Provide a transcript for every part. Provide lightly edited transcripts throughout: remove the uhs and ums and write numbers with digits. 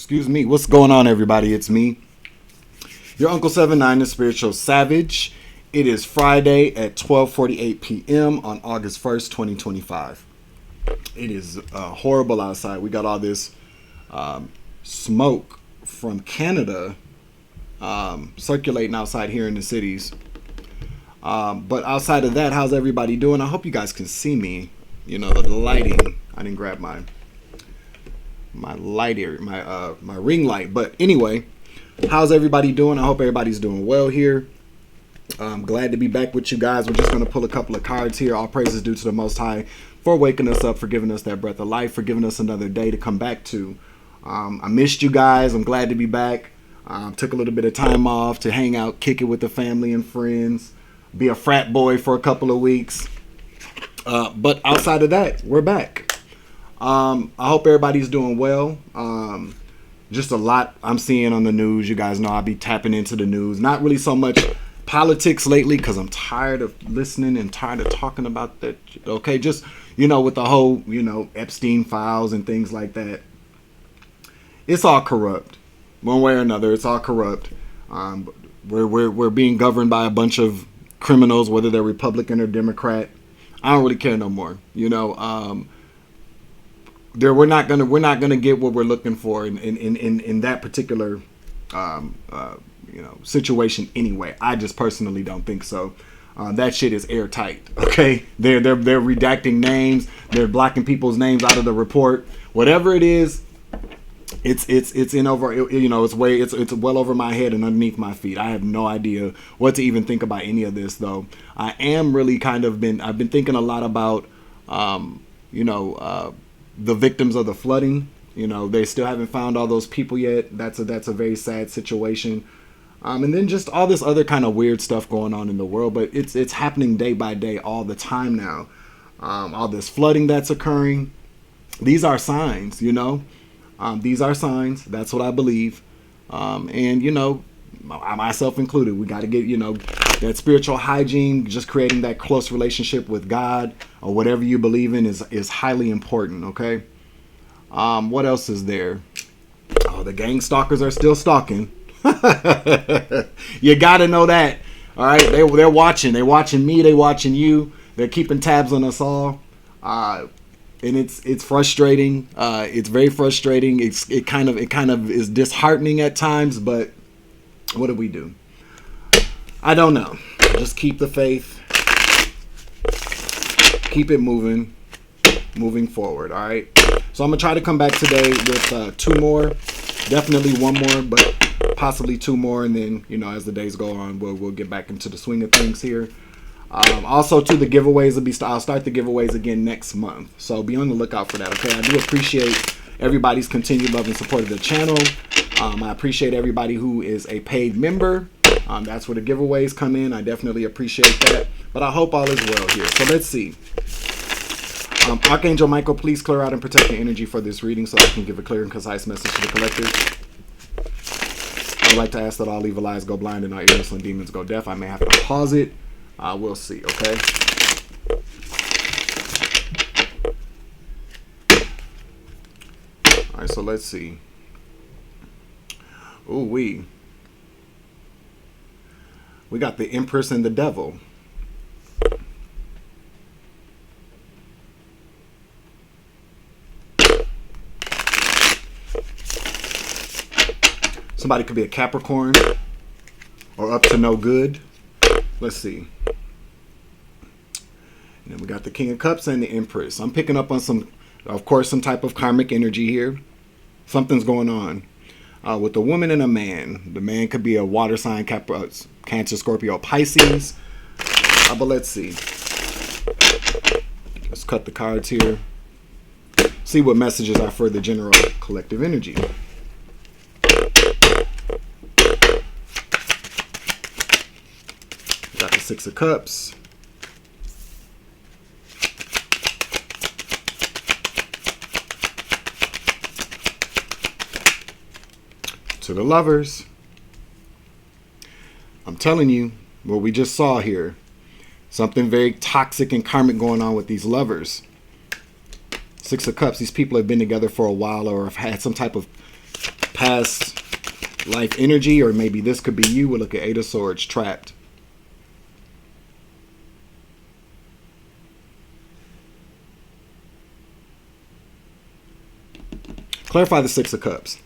Excuse me. What's going on, everybody? It's me, your Uncle 79, the Spiritual Savage. It is Friday at 12:48 p.m. on August 1st, 2025. It is horrible outside. We got all this smoke from Canada circulating outside here in the cities. But outside of that, how's everybody doing? I hope you guys can see me. You know, the lighting. I didn't grab my lighter, my ring light. But anyway, how's everybody doing? I hope everybody's doing well here. I'm glad to be back with you guys. We're just going to pull a couple of cards here. All praises due to the Most High for waking us up, for giving us that breath of life, for giving us another day to come back to. I missed you guys. I'm glad to be back. Took a little bit of time off to hang out, kick it with the family and friends, be a frat boy for a couple of weeks. But outside of that, we're back. I hope everybody's doing well. Just a lot I'm seeing on the news. You guys know I'll be tapping into the news. Not really so much politics lately because I'm tired of listening and tired of talking about that. Okay, just, you know, with the whole, you know, Epstein files and things like that. It's all corrupt. One way or another, it's all corrupt. We're being governed by a bunch of criminals, whether they're Republican or Democrat. I don't really care no more. You know, we're not gonna get what we're looking for in that particular situation anyway. I just personally don't think so. That shit is airtight. Okay, they're redacting names. They're blocking people's names out of the report. Whatever it is, it's in over. You know, it's well over my head and underneath my feet. I have no idea what to even think about any of this, though. I am really I've been thinking a lot about the victims of the flooding. You know, they still haven't found all those people yet. That's a very sad situation. And then just all this other kind of weird stuff going on in the world, but it's happening day by day, all the time now. All this flooding that's occurring. These are signs, you know. These are signs. That's what I believe. And you know, myself included, we got to get, you know, that spiritual hygiene, just creating that close relationship with God or whatever you believe in is highly important. Okay. What else is there? Oh, the gang stalkers are still stalking. You got to know that. All right. They're watching. They're watching me. They're watching you. They're keeping tabs on us all. And it's frustrating. It's very frustrating. It kind of is disheartening at times, but what do we do? I don't know. Just keep the faith. Keep it moving forward. All right. So I'm gonna try to come back today with two more. Definitely one more, but possibly two more, and then, you know, as the days go on, we'll get back into the swing of things here. Also, to the giveaways I'll start the giveaways again next month, so be on the lookout for that. Okay, I do appreciate everybody's continued love and support of the channel. I appreciate everybody who is a paid member. That's where the giveaways come in. I definitely appreciate that. But I hope all is well here. So let's see. Archangel Michael, please clear out and protect the energy for this reading so I can give a clear and concise message to the collective. I would like to ask that all evil eyes go blind and all ears and demons go deaf. I may have to pause it. We'll see, okay? All right, so let's see. Ooh, we got the Empress and the Devil. Somebody could be a Capricorn or up to no good. Let's see. And then we got the King of Cups and the Empress. I'm picking up on some type of karmic energy here. Something's going on with a woman and a man. The man could be a water sign, Cancer, Scorpio, Pisces. But let's see. Let's cut the cards here. See what messages are for the general collective energy. Got the Six of Cups. To the Lovers. I'm telling you, what we just saw here. Something very toxic and karmic going on with these lovers. Six of Cups. These people have been together for a while or have had some type of past life energy, or maybe this could be you. We'll look at Eight of Swords, trapped. Clarify the Six of Cups.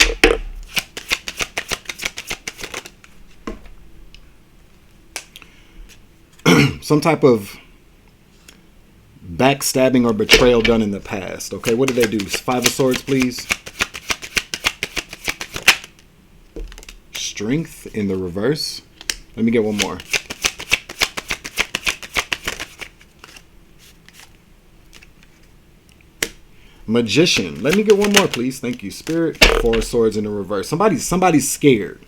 Some type of backstabbing or betrayal done in the past. Okay, what did they do? Five of Swords, please. Strength in the reverse. Let me get one more. Magician. Let me get one more, please. Thank you, Spirit. Four of Swords in the reverse. Somebody's scared.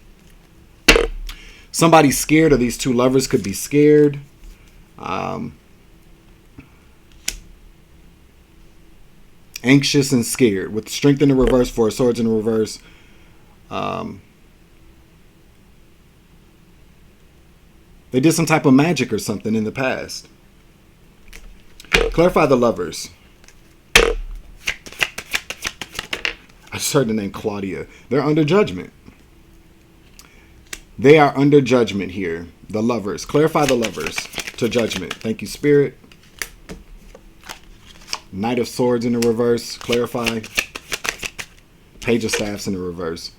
Somebody's scared, or these two lovers could be scared. Anxious and scared. With Strength in the reverse, Four of Swords in the reverse. They did some type of magic or something in the past. Clarify the lovers. I just heard the name Claudia. They're under judgment. They are under judgment here. The lovers. Clarify the lovers to judgment. Thank you, Spirit. Knight of Swords in the reverse. Clarify. Page of Staffs in the reverse.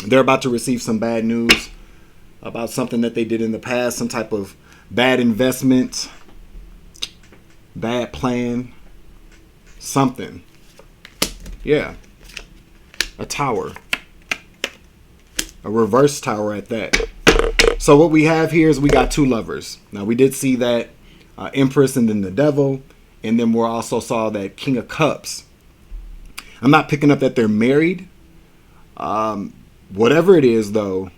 They're about to receive some bad news about something that they did in the past. Some type of bad investment. Bad plan. Something. Yeah. A tower. A reverse tower at that. So what we have here is we got two lovers. Now we did see that Empress and then the Devil. And then we also saw that King of Cups. I'm not picking up that they're married. Whatever it is, though.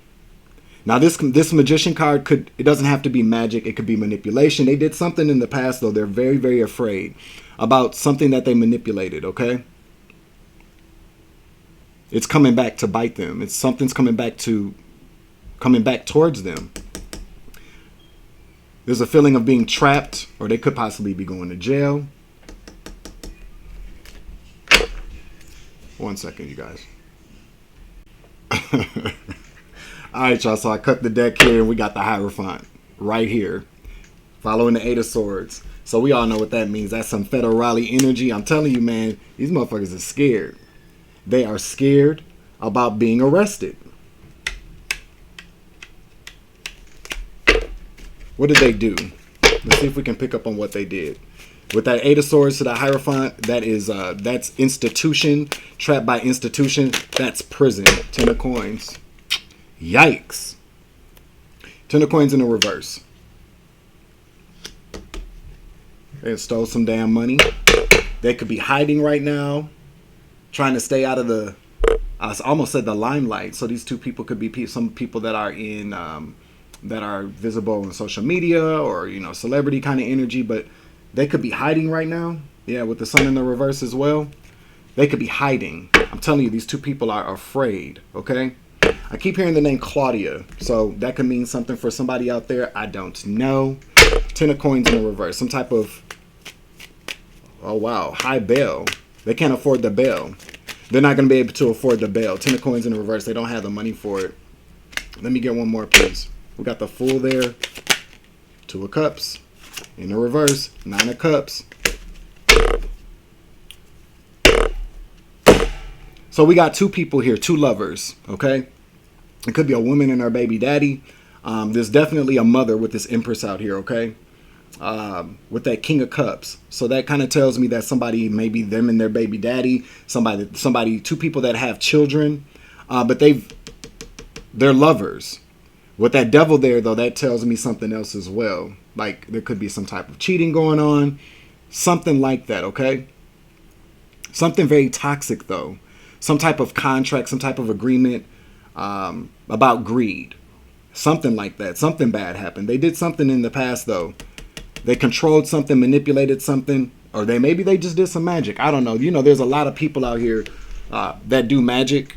Now this Magician card it doesn't have to be magic. It could be manipulation. They did something in the past, though. They're very, very afraid about something that they manipulated. Okay. It's coming back to bite them. Something's coming back towards them. There's a feeling of being trapped, or they could possibly be going to jail. One second, you guys. All right, y'all. So I cut the deck here, and we got the Hierophant right here, following the Eight of Swords. So we all know what that means. That's some federale energy. I'm telling you, man, these motherfuckers are scared. They are scared about being arrested. What did they do? Let's see if we can pick up on what they did. With that Eight of Swords to the Hierophant, that's institution. Trapped by institution. That's prison. Ten of Coins. Yikes. Ten of Coins in the reverse. They stole some damn money. They could be hiding right now, trying to stay out of the, I almost said the limelight. So these two people could be some people that are in, that are visible on social media, or, you know, celebrity kind of energy, but they could be hiding right now. Yeah, with the Sun in the reverse as well. They could be hiding. I'm telling you, these two people are afraid, okay? I keep hearing the name Claudia, so that could mean something for somebody out there. I don't know. Ten of Coins in the reverse. Some type of, oh wow, high bail. They can't afford the bail. They're not going to be able to afford the bail. Ten of Coins in the reverse. They don't have the money for it. Let me get one more, please. We got the Fool there. Two of Cups in the reverse. Nine of Cups. So we got two people here, two lovers, okay? It could be a woman and her baby daddy. There's definitely a mother with this Empress out here, okay? With that King of Cups. So that kind of tells me that somebody, maybe them and their baby daddy, somebody, two people that have children, but they're lovers. With that Devil there, though, that tells me something else as well. Like there could be some type of cheating going on, something like that, okay? Something very toxic, though. Some type of contract, some type of agreement about greed. Something like that. Something bad happened. They did something in the past, though. They controlled something, manipulated something, or maybe they just did some magic. I don't know. You know, there's a lot of people out here that do magic.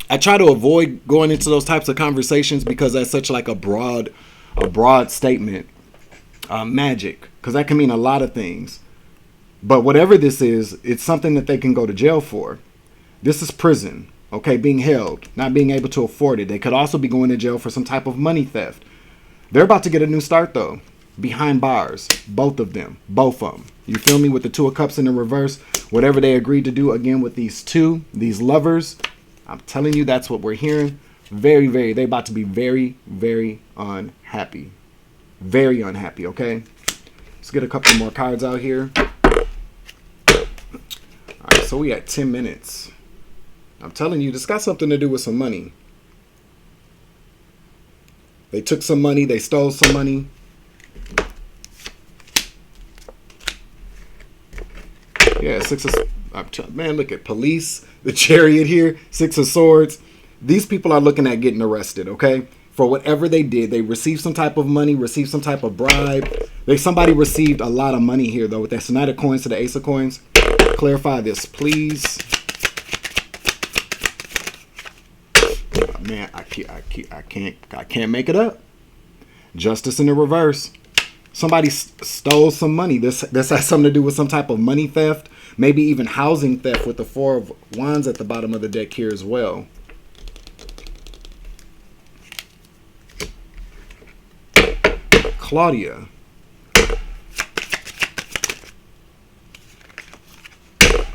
I try to avoid going into those types of conversations because that's such like a broad statement. Magic, because that can mean a lot of things. But whatever this is, it's something that they can go to jail for. This is prison. Okay, being held, not being able to afford it. They could also be going to jail for some type of money theft. They're about to get a new start though. Behind bars, both of them. You feel me? With the Two of Cups in the reverse, whatever they agreed to do again with these lovers, I'm telling you, that's what we're hearing. They're about to be very, very unhappy. Very unhappy, okay? Let's get a couple more cards out here. All right, so we at 10 minutes. I'm telling you, this got something to do with some money. They took some money. They stole some money. Yeah, man, look at police, the chariot here, 6 of swords. These people are looking at getting arrested, okay? For whatever they did. They received some type of money, received some type of bribe. Somebody received a lot of money here, though, with that Knight of Coins to the Ace of Coins. Clarify this, please. Man, I can't make it up. Justice in the reverse. Somebody stole some money. This has something to do with some type of money theft. Maybe even housing theft with the 4 of Wands at the bottom of the deck here as well. Claudia.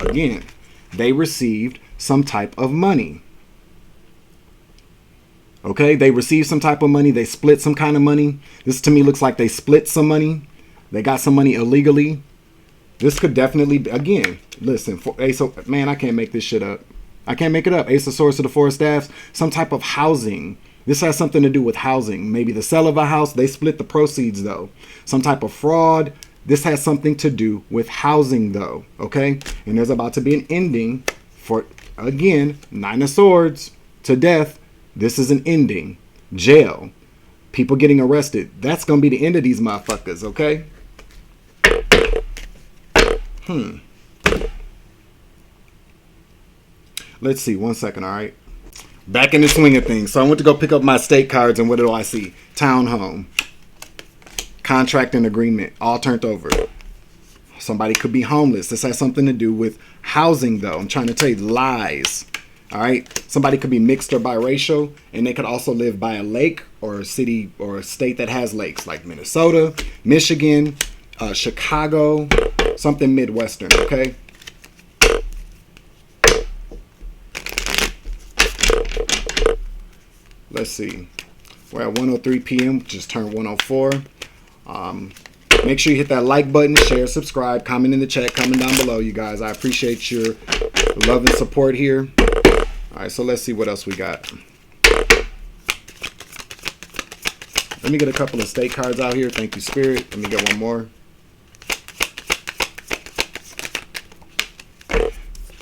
Again, they received some type of money. Okay, they received some type of money. They split some kind of money. This to me looks like they split some money. They got some money illegally. This could definitely be, again, listen, man, I can't make this shit up. I can't make it up. Ace of Swords to the 4 of Staffs. Some type of housing. This has something to do with housing. Maybe the sale of a house. They split the proceeds, though. Some type of fraud. This has something to do with housing, though. Okay? And there's about to be an ending for, again, 9 of Swords to death. This is an ending. Jail. People getting arrested. That's going to be the end of these motherfuckers, okay? Let's see. 1 second, all right? Back in the swing of things. So I went to go pick up my state cards, and what do I see? Townhome. Contract and agreement. All turned over. Somebody could be homeless. This has something to do with housing, though. I'm trying to tell you, lies. All right. Somebody could be mixed or biracial, and they could also live by a lake or a city or a state that has lakes, like Minnesota, Michigan, Chicago, something Midwestern. Okay. Let's see. We're at 1:03 p.m. Just turned 1:04. Make sure you hit that like button, share, subscribe, comment in the chat, comment down below, you guys. I appreciate your love and support here. All right, so let's see what else we got. Let me get a couple of state cards out here. Thank you, Spirit. Let me get one more.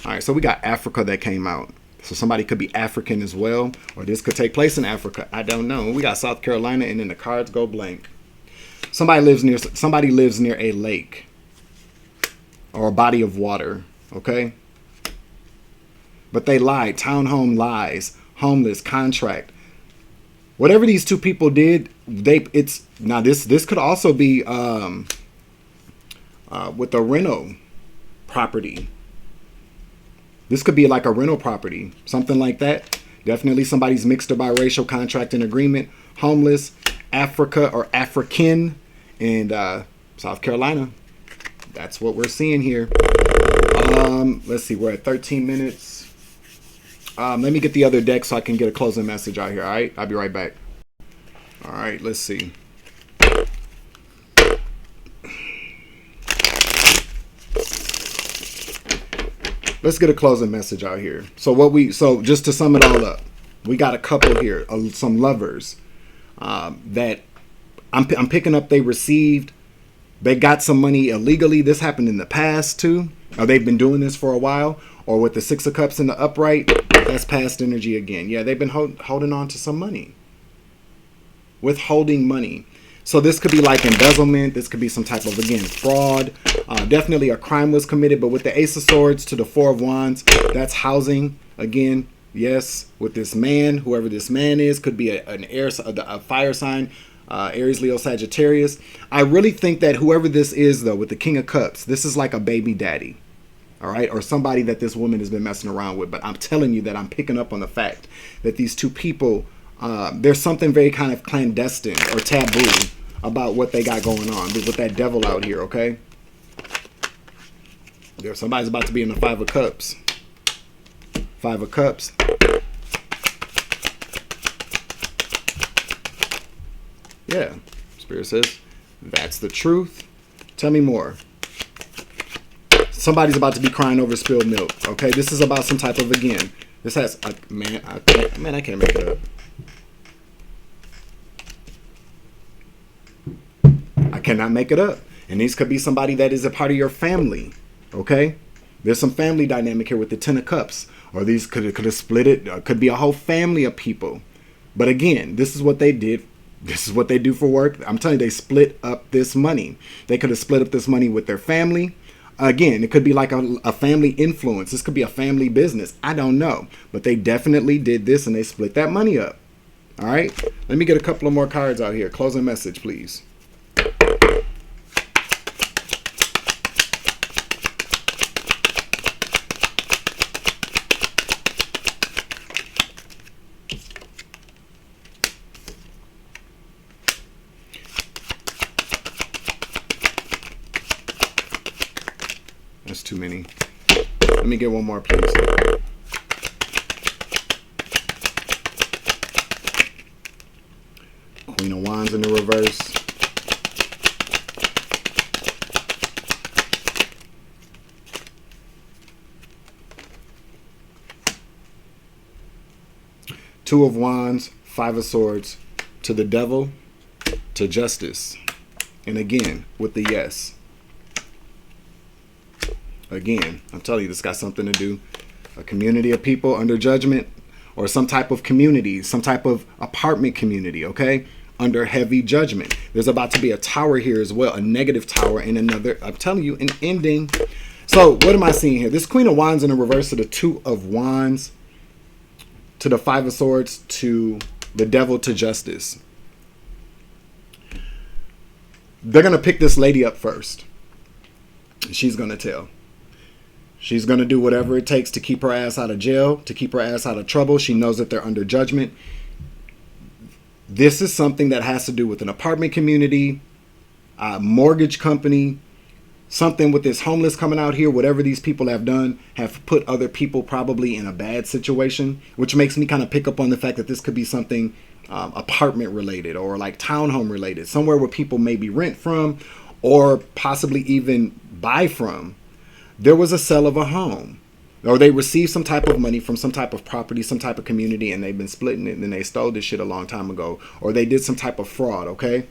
All right, so we got Africa that came out. So somebody could be African as well, or this could take place in Africa. I don't know. We got South Carolina, and then the cards go blank. Somebody lives near a lake or a body of water, okay? But they lied. Townhome lies. Homeless, contract. Whatever these two people did, this could also be with a rental property. This could be like a rental property, something like that. Definitely somebody's mixed or biracial, contract and agreement, homeless, Africa or African, and South Carolina. That's what we're seeing here. Let's see, we're at 13 minutes. Let me get the other deck so I can get a closing message out here, all right? I'll be right back. All right, let's see. Let's get a closing message out here. So just to sum it all up, we got a couple here, some lovers that I'm picking up. They got some money illegally. This happened in the past too. Or they've been doing this for a while. Or with the 6 of Cups in the upright, that's past energy again. Yeah, they've been holding on to some money. Withholding money. So this could be like embezzlement. This could be some type of, again, fraud. Definitely a crime was committed. But with the Ace of Swords to the 4 of Wands, that's housing. Again, yes, with this man, whoever this man is, could be a fire sign, Aries, Leo, Sagittarius. I really think that whoever this is, though, with the King of Cups, this is like a baby daddy. all right, or somebody that this woman has been messing around with. But I'm telling you that I'm picking up on the fact that these two people, there's something very kind of clandestine or taboo about what they got going on with that devil out here, okay? Somebody's about to be in the Five of Cups. Five of Cups. Yeah, Spirit says, that's the truth. Tell me more. Somebody's about to be crying over spilled milk, okay? This is about some type of, again, this has, I can't make it up. I cannot make it up. And these could be somebody that is a part of your family, okay? There's some family dynamic here with the Ten of Cups. Or these could have split it. Could be a whole family of people. But again, this is what they did. This is what they do for work. I'm telling you, they split up this money. They could have split up this money with their family. Again, it could be like a family influence. This could be a family business. I don't know. But they definitely did this and they split that money up. All right. Let me get a couple of more cards out here. Closing message, please. That's too many. Let me get one more, please. Queen of Wands in the reverse. Two of Wands, Five of Swords, to the Devil, to Justice. And again, with the yes. Again, I'm telling you, this got something to do. A community of people under judgment, or some type of community, some type of apartment community, okay? Under heavy judgment. There's about to be a tower here as well, a negative tower, and another, I'm telling you, an ending. So what am I seeing here? This Queen of Wands in the reverse to the Two of Wands, to the Five of Swords, to the Devil, to Justice. They're going to pick this lady up first. She's going to tell. She's going to do whatever it takes to keep her ass out of jail, to keep her ass out of trouble. She knows that they're under judgment. This is something that has to do with an apartment community, a mortgage company, something with this homeless coming out here. Whatever these people have done have put other people probably in a bad situation, which makes me kind of pick up on the fact that this could be something apartment related or like townhome related, somewhere where people maybe rent from or possibly even buy from. There was a sale of a home, or they received some type of money from some type of property, some type of community, and they've been splitting it, and then they stole this shit a long time ago, or they did some type of fraud, okay?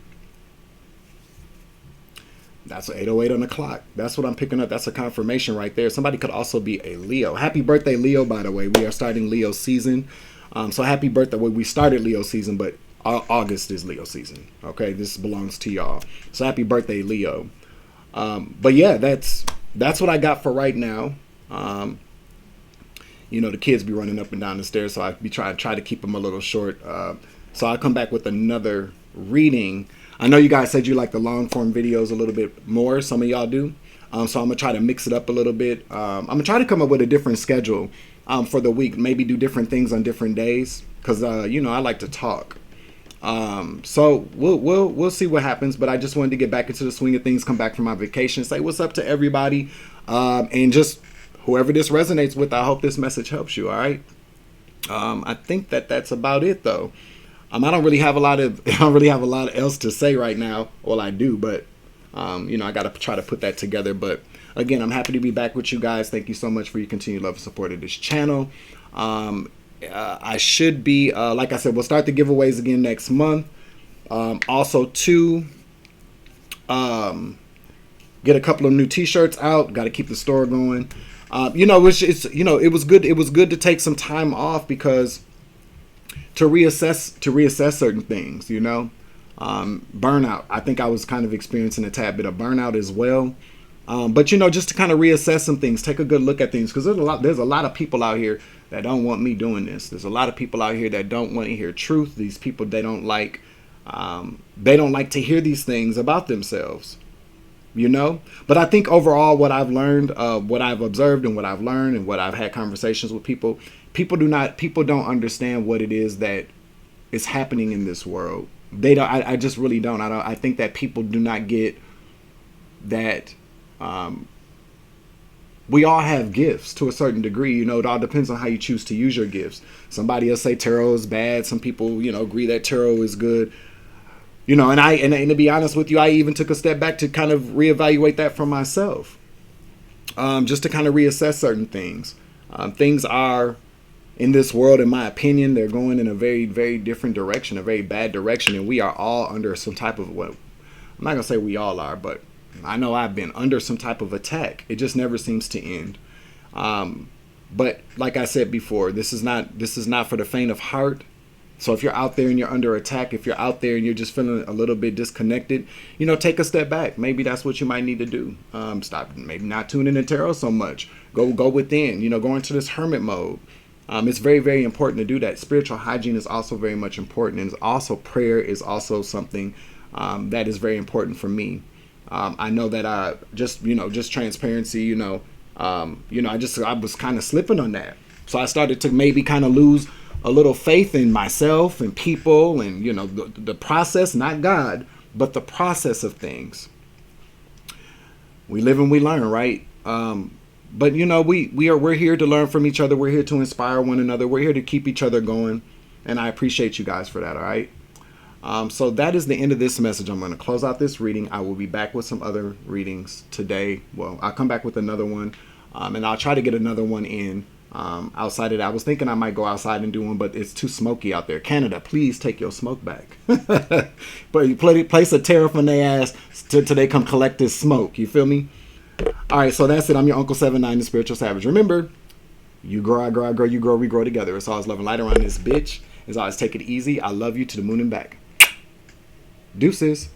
That's 8:08 on the clock. That's what I'm picking up. That's a confirmation right there. Somebody could also be a Leo. Happy birthday, Leo, by the way. We are starting Leo season. So happy birthday. Well, we started Leo season, but August is Leo season, okay? This belongs to y'all. So happy birthday, Leo. But yeah, that's what I got for right now. You know, the kids be running up and down the stairs, so I be try to keep them a little short. So I'll come back with another reading. I know you guys said you like the long form videos a little bit more. Some of y'all do. So I'm gonna try to mix it up a little bit. I'm gonna try to come up with a different schedule for the week. Maybe do different things on different days, because you know, I like to talk. So we'll see what happens, but I just wanted to get back into the swing of things, come back from my vacation, say what's up to everybody, and just whoever this resonates with, I hope this message helps you. All right. I think that's about it though. I don't really have a lot else to say right now. Well, I do, but you know, I got to try to put that together. But again, I'm happy to be back with you guys. Thank you so much for your continued love and support of this channel. I should be, like I said, we'll start the giveaways again next month. Also, to get a couple of new T-shirts out. Got to keep the store going. You know, it was good. It was good to take some time off because to reassess certain things. You know, burnout. I think I was kind of experiencing a tad bit of burnout as well. But you know, just to kind of reassess some things, take a good look at things, because there's a lot of people out here that don't want me doing this. There's a lot of people out here that don't want to hear truth. These people, they don't like to hear these things about themselves. you know. But I think overall, what I've learned, what I've observed, and what I've learned, and what I've had conversations with people, people don't understand what it is that is happening in this world. They don't. I just really don't. I think that people do not get that. We all have gifts to a certain degree. You know, it all depends on how you choose to use your gifts. Somebody will say tarot is bad. Some people, you know, agree that tarot is good. You know, and to be honest with you, I even took a step back to kind of reevaluate that for myself, just to kind of reassess certain things. Things are in this world, in my opinion, they're going in a very, very different direction, a very bad direction, and we are all under some type of what I'm not gonna say we all are, but I know I've been under some type of attack. It just never seems to end. But like I said before, this is not for the faint of heart. So if you're out there and you're under attack, if you're out there and you're just feeling a little bit disconnected, you know, take a step back. Maybe that's what you might need to do. Stop, maybe not tuning in tarot so much. Go within, you know, go into this hermit mode. It's very, very important to do that. Spiritual hygiene is also very much important. And also prayer is also something that is very important for me. I know that I just transparency, I was kind of slipping on that. So I started to maybe kind of lose a little faith in myself and people and, you know, the process, not God, but the process of things. We live and we learn, right? But, you know, we're here to learn from each other. We're here to inspire one another. We're here to keep each other going. And I appreciate you guys for that, all right? So that is the end of this message. I'm going to close out this reading. I will be back with some other readings today. Well, I'll come back with another one. And I'll try to get another one in outside of that. I was thinking I might go outside and do one, but it's too smoky out there. Canada, please take your smoke back. But you place a tariff on their ass till they come collect this smoke. You feel me? All right, so that's it. I'm your Uncle 79, the Spiritual Savage. Remember, you grow, I grow, I grow, you grow, we grow together. It's always love and light around this bitch. As always, take it easy. I love you to the moon and back. Deuces.